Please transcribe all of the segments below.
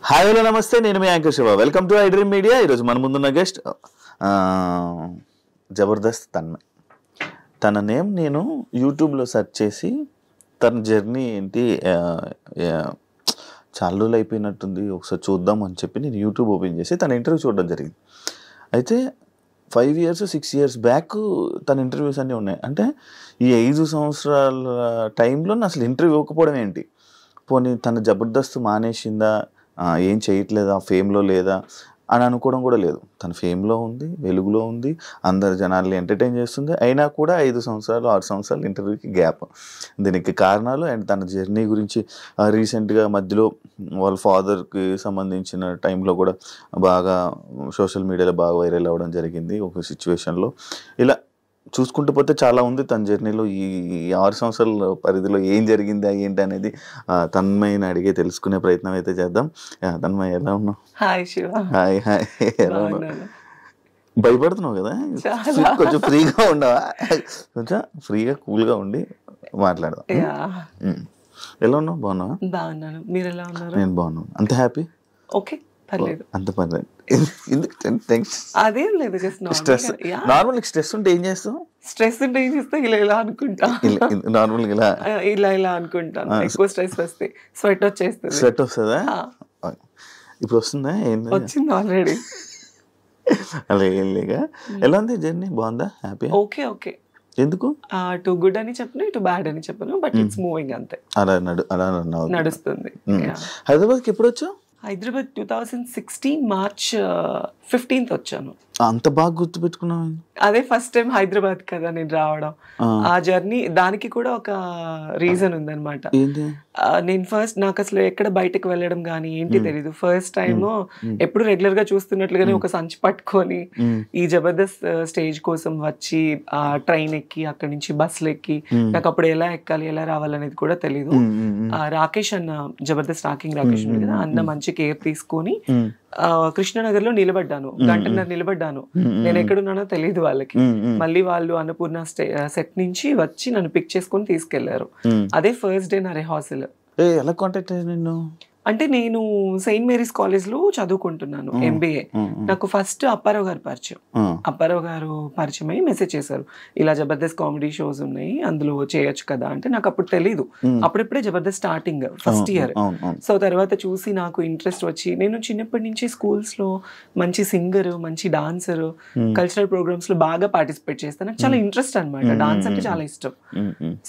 Hi hello నమస్తే, నేను మీ anchor Shiva. Welcome to I dream media. ఈరోజు మన ముందున్న గెస్ట్ జబర్దస్త్ తన్మయ్. తన నేమ్ నేను యూట్యూబ్లో సెర్చ్ చేసి తన జర్నీ ఏంటి, చాలా రోజులు అయిపోయినట్టుంది, ఒకసారి చూద్దాం అని చెప్పి నేను యూట్యూబ్ ఓపెన్ చేసి తన ఇంటర్వ్యూ చూడడం జరిగింది. అయితే 5 years 6 years బ్యాక్ తన ఇంటర్వ్యూస్ అన్నీ ఉన్నాయి. అంటే ఈ 5 సంవత్సరాల టైంలో అసలు ఇంటర్వ్యూ ఇవ్వకపోవడం ఏంటి, పోనీ తన జబర్దస్త్ మానేసిందా, ఏం చేయట్లేదా, ఫేమ్లో లేదా అని అనుకోవడం కూడా లేదు. తన ఫేమ్లో ఉంది, వెలుగులో ఉంది, అందరు జనాల్ని ఎంటర్టైన్ చేస్తుంది. అయినా కూడా 5 సంవత్సరాలు 6 సంవత్సరాలు ఇంటర్వ్యూకి గ్యాప్. దీనికి కారణాలు అండ్ తన జర్నీ గురించి రీసెంట్గా మధ్యలో వాళ్ళ ఫాదర్కి సంబంధించిన టైంలో కూడా బాగా సోషల్ మీడియాలో బాగా వైరల్ అవ్వడం జరిగింది ఒక సిచ్యువేషన్లో. ఇలా చూసుకుంటూ పోతే చాలా ఉంది తన జర్నీలో. ఈ 6 సంవత్సరాల పరిధిలో ఏం జరిగిందా ఏంటి అనేది తన్మయ్యని అడిగే తెలుసుకునే ప్రయత్నం అయితే చేద్దాం. తన్మయ్య, ఎలా ఉన్నావు? హాయ్ శివ. హాయ్ హాయ్, ఎలా ఉన్నావు? భయపడుతున్నావు కదా, కొంచెం ఫ్రీగా ఉండవా? కొంచెం ఫ్రీగా కూల్గా ఉండి మాట్లాడదాం. ఎలా ఉన్నావు? బాగున్నావా? బాగున్నాను, మీరు ఎలా ఉన్నారు? నేను బాగున్నాను. అంత హ్యాపీ? ఓకే, పర్లేదు. అంత పర్లేదు. అదేం లేదు, స్ట్రెస్ నార్మల్. స్ట్రెస్ ఉంటే ఏం చేస్తావు? స్ట్రెస్ ఉంటే ఏం చేస్తా, ఇలా ఇలా అనుకుంటా. నార్మల్ ఇలా ఇలా ఇలా అనుకుంటాను. ఎక్కువ స్ట్రెస్ వస్తే స్వెట్ వచ్చేస్తుంది. స్వెట్ వస్తుందా? ఇప్పుడు వస్తుందా? వచ్చింది ఆల్రెడీ. అలా ఏం లేక. ఎలా ఉంది జర్నీ? బాగుందా? హ్యాపీ? Okay okay. ఎందుకు టు గుడ్ అని చెప్పను, టు బ్యాడ్ అని చెప్పను, బట్ ఇట్స్ మూవింగ్ అంతే. అలా నడుస్తుంది. హైదరాబాద్కి ఎప్పుడు వచ్చావు? హైదరాబాద్ 2016 March 15th వచ్చాను. అంత బాగా గుర్తు పెట్టుకున్నావు? అదే ఫస్ట్ టైం హైదరాబాద్ కదా నేను రావడం. ఆ జర్నీ దానికి కూడా ఒక రీజన్ ఉందన్నమాట. నేను ఫస్ట్, నాకు అసలు ఎక్కడ బయటకు వెళ్ళడం కానీ ఏంటి తెలీదు. ఫస్ట్ టైం ఎప్పుడు రెగ్యులర్ గా చూస్తున్నట్లుగానే ఒక సంచి పట్టుకొని ఈ జబర్దస్త్ స్టేజ్ కోసం వచ్చి ఆ ట్రైన్ ఎక్కి అక్కడి నుంచి బస్సులు ఎక్కి, నాకు అప్పుడు ఎలా ఎక్కాలి ఎలా రావాలనేది కూడా తెలీదు. రాకేష్ అన్న, జబర్దస్త్ రాకింగ్ రాకేష్ ఉంది కదా, అన్న మంచి కేర్ తీసుకొని కృష్ణనగర్ లో నిలబడ్డాను. గంటన్నర నిలబడ్డాను. నేను ఎక్కడున్నానో తెలియదు వాళ్ళకి. మళ్ళీ వాళ్ళు అన్నపూర్ణ సెట్ నుంచి వచ్చి నన్ను పిక్ చేసుకొని తీసుకెళ్లారు. అదే ఫస్ట్ డే నా రిహార్సల్. ఎలా కాంటాక్ట్ అయ్యాను నిన్ను? అంటే నేను సెయింట్ మేరీస్ కాలేజ్ లో చదువుకుంటున్నాను MBA. నాకు ఫస్ట్ అప్పారావు గారు పరిచయం. అప్పారావు గారు పరిచయం అయ్యి మెసేజ్ చేశారు, ఇలా జబర్దస్త్ కామెడీ షోస్ ఉన్నాయి, అందులో చేయొచ్చు కదా అంటే. నాకు అప్పుడు తెలీదు, అప్పుడెప్పుడే Jabardasth starting first year. So తర్వాత చూసి నాకు ఇంట్రెస్ట్ వచ్చి, నేను చిన్నప్పటి నుంచి స్కూల్స్ లో మంచి సింగర్, మంచి డాన్సర్, కల్చరల్ ప్రోగ్రామ్స్ లో బాగా పార్టిసిపేట్ చేస్తాను. నాకు చాలా ఇంట్రెస్ట్ అనమాట, డాన్స్ అంటే చాలా ఇష్టం.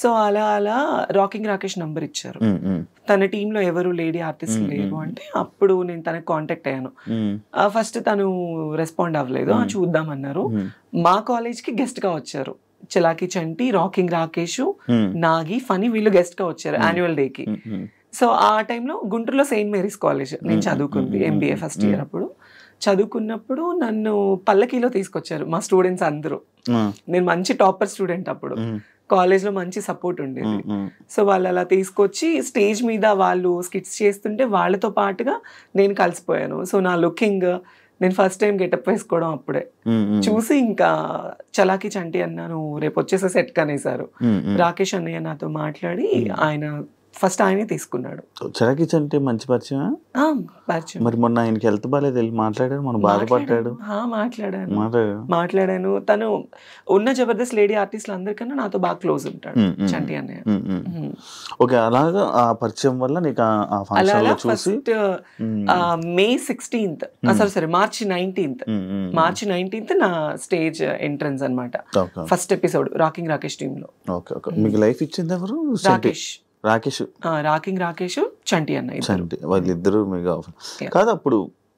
సో అలా అలా రాకింగ్ రాకేష్ నంబర్ ఇచ్చారు. తన టీంలో ఎవరు లేడీ ఆర్టిస్ట్ లేరు అంటే అప్పుడు నేను తనకు కాంటాక్ట్ అయ్యాను. ఫస్ట్ తను రెస్పాండ్ అవ్వలేదు, చూద్దామన్నారు. మా కాలేజ్ కి గెస్ట్ గా వచ్చారు చలాకి చంటి, రాకింగ్ రాకేష్, నాగి, ఫనీ, వీళ్ళు గెస్ట్ గా వచ్చారు యాన్యువల్ డే కి. సో ఆ టైంలో గుంటూరులో సెయింట్ మేరీస్ కాలేజ్ నేను చదువుకుంది, MBA ఫస్ట్ ఇయర్. అప్పుడు చదువుకున్నప్పుడు నన్ను పల్లకీలో తీసుకొచ్చారు మా స్టూడెంట్స్ అందరూ. నేను మంచి టాపర్ స్టూడెంట్ అప్పుడు, కాలేజ్ లో మంచి సపోర్ట్ ఉండేది. సో వాళ్ళు అలా తీసుకొచ్చి స్టేజ్ మీద వాళ్ళు స్కిట్స్ చేస్తుంటే వాళ్ళతో పాటుగా నేను కలిసిపోయాను. సో నా లుకింగ్, నేను ఫస్ట్ టైం గెటప్ వేసుకోవడం అప్పుడే చూసి ఇంకా చలాకి చంటి అన్నాను రేపు వచ్చేసే సెట్ కనేసారు. రాకేష్ అన్నయ్య నాతో మాట్లాడి ఆయన ఫస్ట్ ఆయనే తీసుకున్నాడు. చలాకి చంటి మంచి పరిచయం. మరి మొన్న ఆయనకి హెల్త్ బాగాలేదు, మాట్లాడాడు, మనం బాధపడ్డాడు. మాట్లాడాను. తను ఉన్న జబర్దస్త్ లేడీ ఆర్టిస్టులు అందరికన్నా నాతో బాగా క్లోజ్ ఉంటాడు చంటి అన్నయ్య. ఓకే, అలాగా ఆ పరిచయం వల్ల నీకు ఆ ఫంక్షన్ లో చూసి May 16th, March 19th నా స్టేజ్ ఎంట్రన్స్ అన్నమాట. First episode rocking Rakesh team లో. మీకు లైఫ్ ఇచ్చింది ఎవరు? రాకింగ్ రాకేష్, చంటి అన్న, వాళ్ళిద్దరు మీకు కాదు. అప్పుడు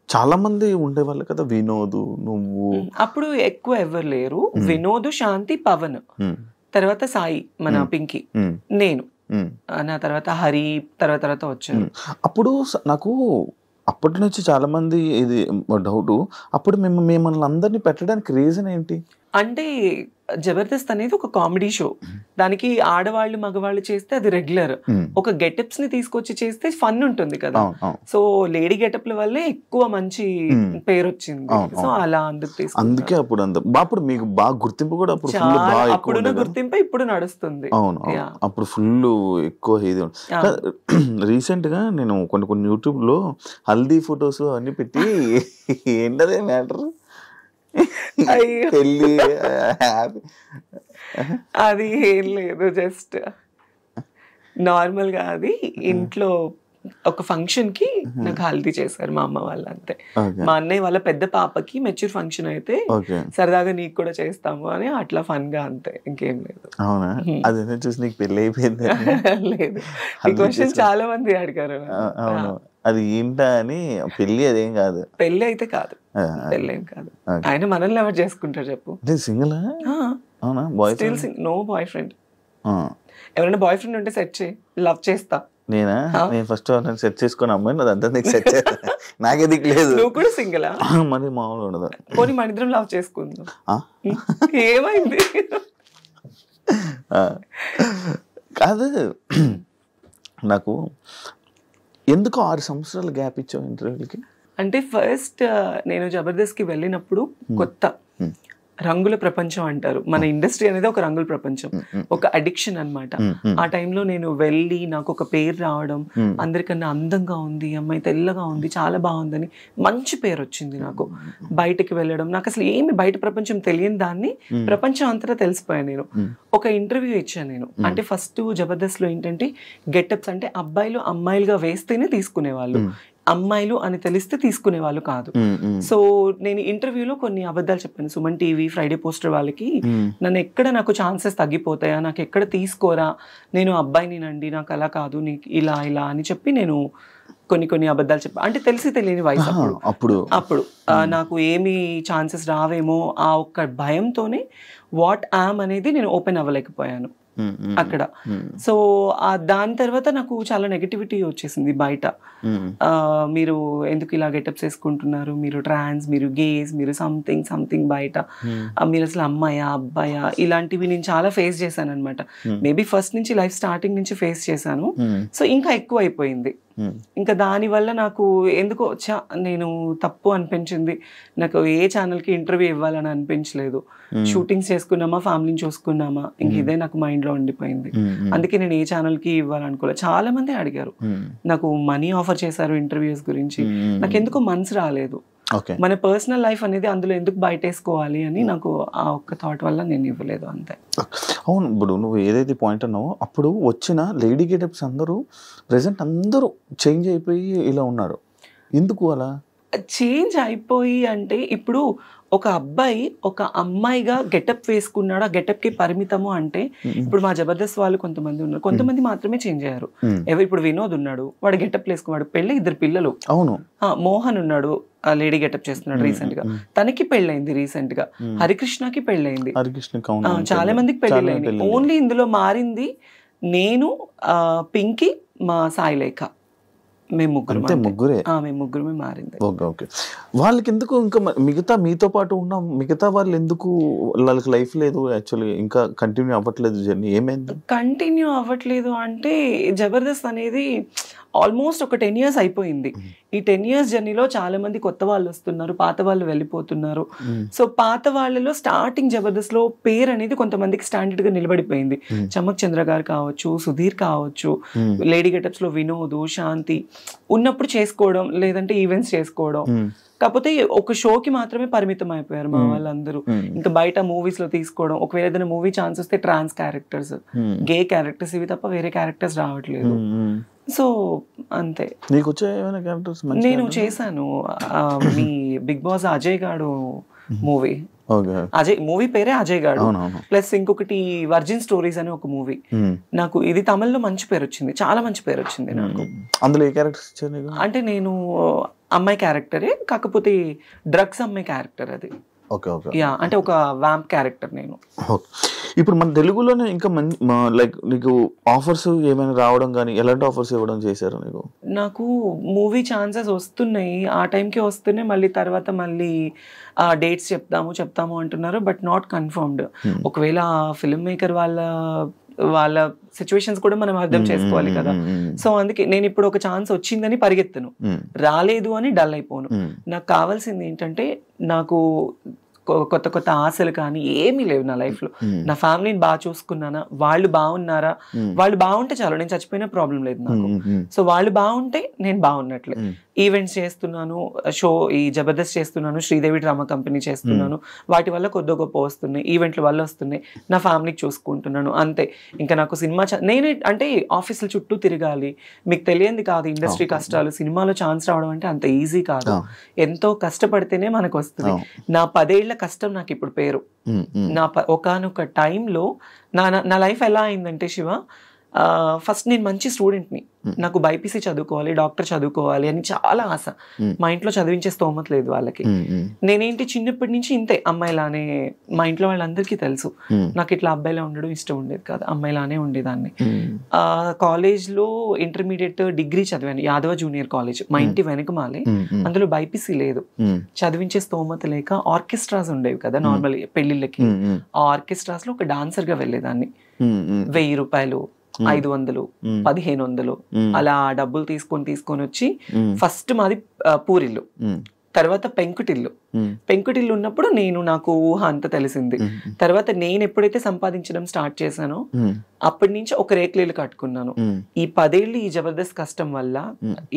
చాలా మంది ఉండేవాళ్ళు కదా, వినోద్, నువ్వు. అప్పుడు ఎక్కువ ఎవరు లేరు. వినోద్, శాంతి, పవన్, తర్వాత సాయి, మన పింకీ, నేను, నా తర్వాత హరి తర్వాత వచ్చారు. అప్పుడు నాకు అప్పటి నుంచి చాలా మంది ఇది డౌట్, అప్పుడు మిమ్మల్ని అందరినీ పెట్టడానికి రీజన్ ఏంటి? అంటే జబర్దస్త్ అనేది ఒక కామెడీ షో. దానికి ఆడవాళ్ళు మగవాళ్ళు చేస్తే అది రెగ్యులర్. ఒక గెటప్స్ ని తీసుకొచ్చి చేస్తే ఫన్ ఉంటుంది కదా. సో లేడీ గెటప్ల వల్లే ఎక్కువ మంచి పేరు వచ్చింది. సో అలా అందుకే అప్పుడు అప్పుడు మీకు బాగా గుర్తింపు కూడా అప్పుడున్న గుర్తింపు ఇప్పుడు నడుస్తుంది. అవును, అప్పుడు ఫుల్ ఎక్కువ ఇది. రీసెంట్ గా నేను కొన్ని యూట్యూబ్ లో హల్దీ ఫొటోస్ అవన్నీ పెట్టి ఏంటదే మ్యాటర్ పెళ్ళి అది ఏం లేదు, జస్ట్ నార్మల్ గా అది ఇంట్లో ఒక ఫంక్షన్ కి నాకు హల్దీ చేశారు మా అమ్మ వాళ్ళు, అంతే. మా అన్నయ్య వాళ్ళ పెద్ద పాపకి మెచ్యూర్ ఫంక్షన్ అయితే సరదాగా నీకు కూడా చేస్తాము అని అట్లా ఫన్ గా, అంతే, ఇంకేం లేదు. అవునా? అదే చూసి నీకు పెళ్లి అయిపోయింది? లేదు, ఈ క్వశ్చన్ చాలా మంది అడిగారు. అది ఏంటా అని. పెళ్లి అదేం కాదు, పెళ్లి అయితే కాదు, పెళ్లి ఏం కాదు. ఆయన మనల్ని ఎవరు చేసుకుంటారు చెప్పు? సింగిల్? అవునా? Boy friend? No boy friend. ఎవరైనా బాయ్ ఫ్రెండ్ ఉంటే సెట్ చేయి, లవ్ చేస్తా. నేను ఫస్ట్ సెట్ చేసుకుని అమ్మాయి అదంతా నీకు సెట్ చేస్తా, నాకే దిక్కు లేదు. నువ్వు కూడా సింగిలా? మరి మామూలు ఉండదు. పోనీ మన ఇద్దరం లవ్ చేసుకుందాం. ఏమైంది? కాదు, నాకు ఎందుకు 6 సంవత్సరాలు గ్యాప్ ఇచ్చావు ఇంటర్వ్యూలకి? అంటే ఫస్ట్ నేను జబర్దస్త్కి వెళ్ళినప్పుడు కొత్త రంగుల ప్రపంచం అంటారు, మన ఇండస్ట్రీ అనేది ఒక రంగుల ప్రపంచం, ఒక అడిక్షన్ అన్నమాట. ఆ టైంలో నేను వెళ్ళి నాకు ఒక పేరు రావడం, అందరికన్నా అందంగా ఉంది అమ్మాయి, తెల్లగా ఉంది, చాలా బాగుందని మంచి పేరు వచ్చింది నాకు. బయటకి వెళ్ళడం, నాకు అసలు ఏమి బయట ప్రపంచం తెలియని దాన్ని ప్రపంచం అంతటా తెలిసిపోయాను నేను. ఒక ఇంటర్వ్యూ ఇచ్చాను నేను. అంటే ఫస్ట్ జబర్దస్త్లో ఏంటంటే గెటప్స్ అంటే అబ్బాయిలు అమ్మాయిలుగా వేస్తేనే తీసుకునేవాళ్ళు, అమ్మాయిలు అని తెలిస్తే తీసుకునే వాళ్ళు కాదు. సో నేను ఇంటర్వ్యూలో కొన్ని అబద్ధాలు చెప్పాను. సుమన్ టీవీ, ఫ్రైడే పోస్టర్ వాళ్ళకి నన్ను ఎక్కడ నాకు ఛాన్సెస్ తగ్గిపోతాయా, నాకు ఎక్కడ తీసుకోరా, నేను అబ్బాయినినండి, నాకు అలా కాదు, నీకు ఇలా ఇలా అని చెప్పి నేను కొన్ని అబద్ధాలు చెప్పాను. అంటే తెలిసి తెలియని వయసు అప్పుడు నాకు ఏమి ఛాన్సెస్ రావేమో ఆ ఒక్క భయంతోనే వాట్ యామ్ అనేది నేను ఓపెన్ అవ్వలేకపోయాను అక్కడ. సో దాని తర్వాత నాకు చాలా నెగటివిటీ వచ్చేసింది బయట. మీరు ఎందుకు ఇలా గెటప్స్ వేసుకుంటున్నారు, మీరు ట్రాన్స్, మీరు గేస్, మీరు సంథింగ్ బయట, మీరు అసలు అమ్మాయా అబ్బాయా, ఇలాంటివి నేను చాలా ఫేస్ చేశాను అనమాట. మేబీ ఫస్ట్ నుంచి లైఫ్ స్టార్టింగ్ నుంచి ఫేస్ చేశాను. సో ఇంకా ఎక్కువ అయిపోయింది. ఇంకా దానివల్ల నాకు ఎందుకో నేను తప్పు అనిపించింది. నాకు ఏ ఛానల్కి ఇంటర్వ్యూ ఇవ్వాలని అనిపించలేదు. షూటింగ్స్ చేసుకున్నామా, ఫ్యామిలీని చూసుకున్నామా, ఇంక ఇదే నాకు మైండ్లో ఉండిపోయింది. అందుకే నేను ఏ ఛానల్కి ఇవ్వాలనుకోలేదు. చాలా మంది అడిగారు, నాకు మనీ ఆఫర్ చేశారు ఇంటర్వ్యూస్ గురించి, నాకు ఎందుకో మనసు రాలేదు. మన పర్సనల్ లైఫ్ అనేది అందులో ఎందుకు బయటేసుకోవాలి అని నాకు ఆ ఒక్క థాట్ వల్ల నేను ఇవ్వలేదు, అంతే. అవును, ఇప్పుడు నువ్వు ఏదైతే పాయింట్ అన్నావో అప్పుడు వచ్చిన లేడీ గెటప్స్ అందరూ ప్రెసెంట్ అందరూ చేంజ్ అయిపోయి ఇలా ఉన్నారు. ఎందుకు అలా చేంజ్ అయిపోయి అంటే, ఇప్పుడు ఒక అబ్బాయి ఒక అమ్మాయిగా గెటప్ వేసుకున్నాడు, ఆ గెటప్ కి పరిమితము అంటే, ఇప్పుడు మా జబర్దస్త్ వాళ్ళు కొంతమంది ఉన్నారు, కొంతమంది మాత్రమే చేంజ్ అయ్యారు. ఇప్పుడు వినోద్ ఉన్నాడు, వాడు గెటప్ వేసుకున్నాడు, పెళ్ళి 2 పిల్లలు. అవును. మోహన్ ఉన్నాడు, లేడీ గెటప్ చేస్తున్నాడు రీసెంట్ గా, తనకి పెళ్ళైంది రీసెంట్ గా. హరికృష్ణకి పెళ్ళైంది, చాలా మందికి పెళ్ళైంది. ఓన్లీ ఇందులో మారింది నేను, పింకీ, మా సాయిలేఖ, మేము ముగ్గురమే మారింది. వాళ్ళకి ఎందుకు ఇంకా మిగతా మీతో పాటు ఉన్న మిగతా వాళ్ళు ఎందుకు వాళ్ళకి లైఫ్ లేదు, యాక్చువల్లీ ఇంకా కంటిన్యూ అవ్వట్లేదు జర్నీ? ఏమైంది కంటిన్యూ అవ్వట్లేదు అంటే, జబర్దస్త్ అనేది ఆల్మోస్ట్ ఒక 10 years అయిపోయింది. ఈ 10 years జర్నీలో చాలా మంది కొత్త వాళ్ళు వస్తున్నారు, పాత వాళ్ళు వెళ్ళిపోతున్నారు. సో పాత వాళ్ళలో స్టార్టింగ్ జబర్దస్త్ లో పేరు అనేది కొంతమందికి స్టాండర్డ్ గా నిలబడిపోయింది. చమక్ చంద్ర గారు కావచ్చు, సుధీర్ కావచ్చు, లేడీ గెటప్స్ లో వినోద్, శాంతి ఉన్నప్పుడు చేసుకోవడం, లేదంటే ఈవెంట్స్ చేసుకోవడం. కాకపోతే ఒక షోకి మాత్రమే పరిమితం అయిపోయారు మా వాళ్ళందరూ. ఇంకా బయట మూవీస్ లో తీసుకోవడం, ఒకవేళ ఏదైనా మూవీ ఛాన్స్ వస్తే ట్రాన్స్ క్యారెక్టర్స్, గే క్యారెక్టర్స్, ఇవి తప్ప వేరే క్యారెక్టర్స్ రావట్లేదు. సో అంతే. నేను చేశాను మీ బిగ్ బాస్ అజయ్ గాడు మూవీ, మూవీ పేరే అజయ్ గాడు, ప్లస్ ఇంకొకటి వర్జిన్ స్టోరీస్ అని ఒక మూవీ. నాకు ఇది తమిళ్లో మంచి పేరు వచ్చింది, చాలా మంచి పేరు వచ్చింది నాకు. అందులో ఏ క్యారెక్టర్? అంటే నేను అమ్మాయి క్యారెక్టరే, కాకపోతే డ్రగ్స్ అమ్మాయి క్యారెక్టర్ అది. Okay okay. యా, అంటే ఒక వ్యాంప్ క్యారెక్టర్ నేను. ఇప్పుడు మన తెలుగులోనే ఇంకా లైక్ నీకు ఆఫర్స్ ఏమైనా రావడం కానీ ఎలాంటి ఆఫర్స్ ఇవ్వడం చేశారు నీకు? నాకు మూవీ ఛాన్సెస్ వస్తున్నాయి, ఆ టైంకి వస్తున్నాయి, మళ్ళీ తర్వాత మళ్ళీ డేట్స్ చెప్తాము అంటున్నారు, బట్ నాట్ కన్ఫర్మ్డ్. ఒకవేళ ఫిల్మ్ మేకర్ వాళ్ళ సిచ్యువేషన్స్ కూడా మనం అర్థం చేసుకోవాలి కదా. సో అందుకే నేను ఇప్పుడు ఒక ఛాన్స్ వచ్చిందని పరిగెత్తను, రాలేదు అని డల్ అయిపోను. నాకు కావాల్సింది ఏంటంటే, నాకు కొత్త కొత్త ఆశలు కానీ ఏమీ లేవు నా లైఫ్ లో. నా ఫ్యామిలీని బాగా చూసుకున్నానా, వాళ్ళు బాగున్నారా, వాళ్ళు బాగుంటే చాలు, నేను చచ్చిపోయినా ప్రాబ్లం లేదు నాకు. సో వాళ్ళు బాగుంటే నేను బాగున్నట్లే. ఈవెంట్స్ చేస్తున్నాను, ఈ జబర్దస్త్ చేస్తున్నాను, శ్రీదేవి డ్రామా కంపెనీ చేస్తున్నాను, వాటి వల్ల కొద్ది గొప్ప వస్తున్నాయి, ఈవెంట్ల వల్ల వస్తున్నాయి, నా ఫ్యామిలీకి చూసుకుంటున్నాను, అంతే. ఇంకా నాకు సినిమా నేనే అంటే ఆఫీసుల చుట్టూ తిరగాలి, మీకు తెలియంది కాదు ఇండస్ట్రీ కష్టాలు. సినిమాలో ఛాన్స్ రావడం అంటే అంత ఈజీ కాదు, ఎంతో కష్టపడితేనే మనకు వస్తుంది. నా 10 ఏళ్ల కష్టం నాకు ఇప్పుడు పేరు. నా ఒకానొక టైంలో నా లైఫ్ ఎలా అయిందంటే శివ, ఫస్ట్ నేను మంచి స్టూడెంట్ని, నాకు బైపీసీ చదువుకోవాలి, డాక్టర్ చదువుకోవాలి అని చాలా ఆశ. మా ఇంట్లో చదివించే స్తోమత లేదు వాళ్ళకి. నేనేంటి చిన్నప్పటి నుంచి ఇంతే, అమ్మాయిలానే. మా ఇంట్లో వాళ్ళందరికీ తెలుసు నాకు ఇట్లా అబ్బాయిలా ఉండడం ఇష్టం ఉండేది కాదు, అమ్మాయిలానే ఉండేదాన్ని. కాలేజ్లో ఇంటర్మీడియట్ డిగ్రీ చదివాను యాదవ జూనియర్ కాలేజ్, మా ఇంటి వెనకమాలే. అందులో బైపీసీ లేదు, చదివించే స్తోమత లేక ఆర్కెస్ట్రాస్ ఉండేవి కదా నార్మల్ పెళ్లిళ్ళకి. ఆ ఆర్కెస్ట్రాస్ లో ఒక డాన్సర్ గా వెళ్ళేదాన్ని. 1000 రూపాయలు, 500, 1500 అలా డబ్బులు తీసుకొని వచ్చి, ఫస్ట్ మాది పూరిల్లు, తర్వాత పెంకుటిల్లు. పెంకుటిల్లు ఉన్నప్పుడు నాకు ఊహ అంత తెలిసింది. తర్వాత నేను ఎప్పుడైతే సంపాదించడం స్టార్ట్ చేశానో అప్పటి నుంచి ఒక రేకులు కట్టుకున్నాను. ఈ 10 ఏళ్ళు ఈ జబర్దస్త్ కష్టం వల్ల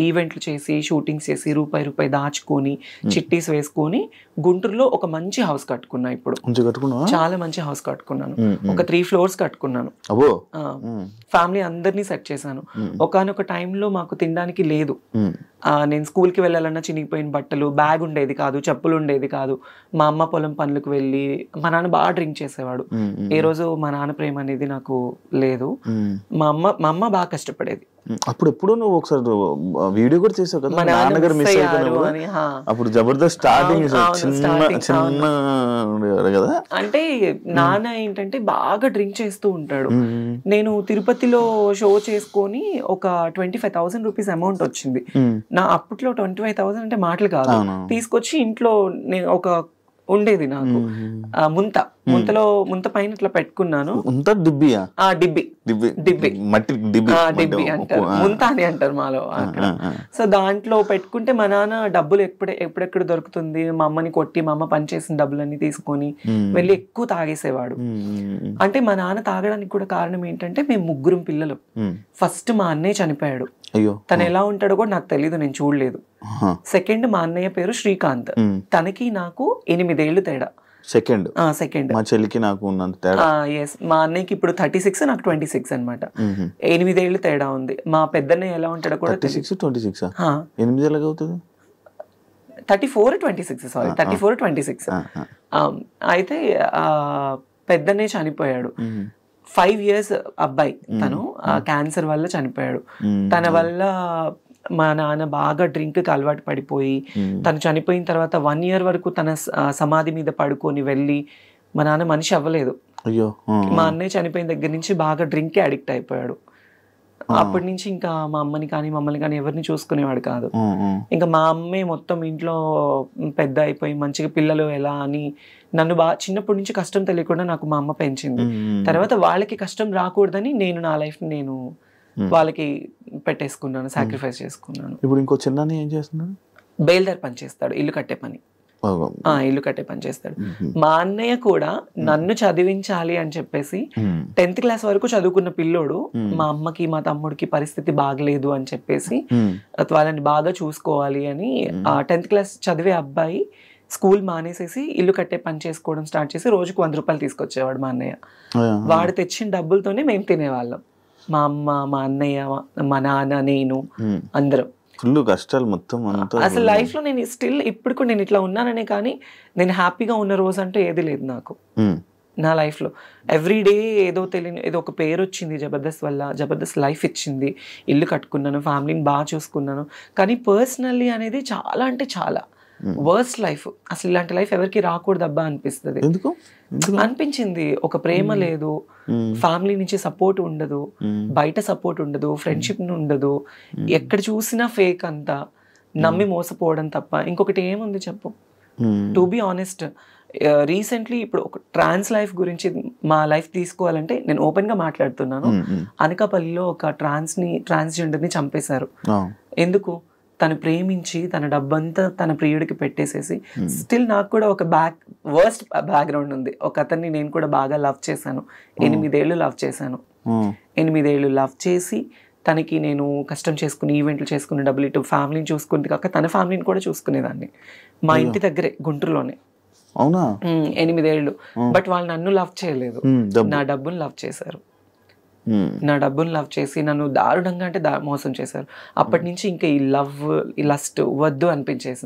ఈవెంట్లు చేసి, షూటింగ్స్ చేసి, రూపాయి దాచుకొని, చిట్టీస్ వేసుకొని గుంటూరులో ఒక మంచి హౌస్ కట్టుకున్నా. ఇప్పుడు చాలా మంచి హౌస్ కట్టుకున్నాను, ఒక 3 floors కట్టుకున్నాను. ఫ్యామిలీ అందరినీ సెట్ చేశాను. ఒకానొక టైంలో మాకు తినడానికి లేదు. నేను స్కూల్కి వెళ్ళాలన్నా చినిగిపోయిన బట్టలు, బ్యాగ్ ఉండేది కాదు, చెప్పులు ఉండేది కాదు. మా అమ్మ పొలం పనులకు వెళ్ళి, మా నాన్న బాగా డ్రింక్ చేసేవాడు. ఏ రోజు మా నాన్న ప్రేమ అనేది నాకు లేదు. మా అమ్మ బాగా కష్టపడేది. అప్పుడు ఎప్పుడు నువ్వు ఒకసారి వీడియో కూడా చేసావు కదా, నాన్నగారు మిస్ అయిపోయారు అప్పుడు జబర్దస్త్ స్టార్టింగ్ కదా. అంటే నాన్న ఏంటంటే బాగా డ్రింక్ చేస్తూ ఉంటాడు. నేను తిరుపతిలో షో చేసుకొని ఒక 25,000 రూపీస్ అమౌంట్ వచ్చింది. నా అప్పట్లో 25,000 అంటే మాటలు కాదు. తీసుకొచ్చి ఇంట్లో నేను ఒక ఉండేది నాకు ముంత పైన ఇట్లా పెట్టుకున్నాను. డిబ్బి అంటారు, ముంత అని అంటారు మాలో అక్కడ. సో దాంట్లో పెట్టుకుంటే మా నాన్న డబ్బులు ఎప్పుడెక్కడ దొరుకుతుంది, మా అమ్మని కొట్టి మా అమ్మ పనిచేసిన డబ్బులన్నీ తీసుకొని వెళ్ళి ఎక్కువ తాగేసేవాడు. అంటే మా నాన్న తాగడానికి కూడా కారణం ఏంటంటే, మేము 3 పిల్లలు. ఫస్ట్ మా అన్నయ్య చనిపోయాడు, తను ఎలా ఉంటాడో కూడా నాకు తెలీదు, నేను చూడలేదు. సెకండ్ మా అన్నయ్య పేరు శ్రీకాంత్, తనకి నాకు 8 ఏళ్ళు తేడా. సెకండ్ మా చెల్లికి నాకు ఉన్నంత తేడా. మా అన్నయ్యకి ఇప్పుడు 36, నాకు 26 అనమాట. 8 ఏళ్ళు తేడా ఉంది. మా పెద్దన్నయ్య ఎలా ఉంటాడో కూడా 26 8 ఎలాగ అవుతుంది? 34, 26 సారీ 34, 26. అయితే పెద్దన్నయ్య చనిపోయాడు. 5 years అబ్బాయి, తను క్యాన్సర్ వల్ల చనిపోయాడు. తన వల్ల మా నాన్న బాగా డ్రింక్ కి అలవాటు పడిపోయి, తను చనిపోయిన తర్వాత 1 year వరకు తన సమాధి మీద పడుకొని వెళ్ళి, మా నాన్న మనిషి అవ్వలేదు. మా అన్నయ్య చనిపోయిన దగ్గర నుంచి బాగా డ్రింక్ కి అడిక్ట్ అయిపోయాడు. అప్పటి నుంచి ఇంకా మా అమ్మని కానీ మమ్మల్ని కానీ ఎవరిని చూసుకునేవాడు కాదు. ఇంకా మా అమ్మే మొత్తం ఇంట్లో పెద్ద అయిపోయి మంచిగా పిల్లలు ఎలా అని నన్ను బాగా చిన్నప్పటి నుంచి కష్టం తెలియకుండా నాకు మా అమ్మ పెంచింది. తర్వాత వాళ్ళకి కష్టం రాకూడదని నేను నా లైఫ్ నేను వాళ్ళకి పెట్టేసుకున్నాను, సాక్రిఫైస్ చేసుకున్నాను. ఇప్పుడు ఇంకో చిన్న ఏం చేస్తున్నాడు? బేల్దార్ పని చేస్తాడు, ఇల్లు కట్టే పని చేస్తాడు. మా అన్నయ్య కూడా నన్ను చదివించాలి అని చెప్పేసి 10th class వరకు చదువుకున్న పిల్లోడు, మా అమ్మకి మా తమ్ముడికి పరిస్థితి బాగలేదు అని చెప్పేసి వాళ్ళని బాగా చూసుకోవాలి అని 10th class చదివే అబ్బాయి స్కూల్ మానేసేసి ఇల్లు కట్టే పని చేసుకోవడం స్టార్ట్ చేసి రోజుకు 100 రూపాయలు తీసుకొచ్చేవాడు మా అన్నయ్య. వాడు తెచ్చిన డబ్బులతోనే మేము తినేవాళ్ళం, మా అమ్మ, మా అన్నయ్య, మా నాన్న, నేను, అందరం. ఫుల్ కష్టాలు మొత్తం. అసలు లైఫ్ లో నేను స్టిల్ ఇప్పుడు కూడా నేను ఇట్లా ఉన్నాననే కానీ నేను హ్యాపీగా ఉన్న రోజు అంటూ ఏది లేదు నాకు నా లైఫ్ లో. ఎవ్రీడే ఏదో తెలియని ఏదో ఒక పేరు వచ్చింది జబర్దస్త్ వల్ల, జబర్దస్త్ లైఫ్ ఇచ్చింది, ఇల్లు కట్టుకున్నాను, ఫ్యామిలీని బాగా చూసుకున్నాను. కానీ పర్సనల్లీ అనేది చాలా అంటే చాలా వర్స్ట్ లైఫ్, అసలు ఇలాంటి లైఫ్ ఎవరికి రాకూడదబ్బా అనిపిస్తుంది. ఎందుకు అనిపించింది, ఒక ప్రేమ లేదు, ఫ్యామిలీ నుంచి సపోర్ట్ ఉండదు, బయట సపోర్ట్ ఉండదు, ఫ్రెండ్షిప్ ఉండదు, ఎక్కడ చూసినా ఫేక్ అంతా, నమ్మి మోసపోవడం తప్ప ఇంకొకటి ఏముంది చెప్పు. టు బి ఆనెస్ట్, రీసెంట్లీ ఇప్పుడు ఒక ట్రాన్స్ లైఫ్ గురించి మా లైఫ్ తీసుకోవాలంటే నేను ఓపెన్ గా మాట్లాడుతున్నాను. అనకాపల్లిలో ఒక ట్రాన్స్జెండర్ ని చంపేశారు. ఎందుకు? తను ప్రేమించి తన డబ్బంతా తన ప్రియుడికి పెట్టేసేసి. స్టిల్ నాకు కూడా ఒక వర్స్ట్ బ్యాక్గ్రౌండ్ ఉంది. ఒక అతన్ని నేను కూడా బాగా లవ్ చేశాను, 8 ఏళ్ళు లవ్ చేశాను. 8 ఏళ్ళు లవ్ చేసి తనకి నేను కష్టం చేసుకుని ఈవెంట్లు చేసుకుని డబ్బులు ఇటు ఫ్యామిలీని చూసుకుంది కాక తన ఫ్యామిలీని కూడా చూసుకునేదాన్ని. మా ఇంటి దగ్గరే గుంటూరులోనే. అవునా? 8 ఏళ్ళు. బట్ వాళ్ళు నన్ను లవ్ చేయలేదు, నా డబ్బుని లవ్ చేశారు. నా డబ్బుని లవ్ చేసి నన్ను దారుణంగా అంటే మోసం చేశారు. అప్పటి నుంచి ఇంకా ఈ లవ్, ఈ లస్ట్ వద్దు అనిపించేసింది.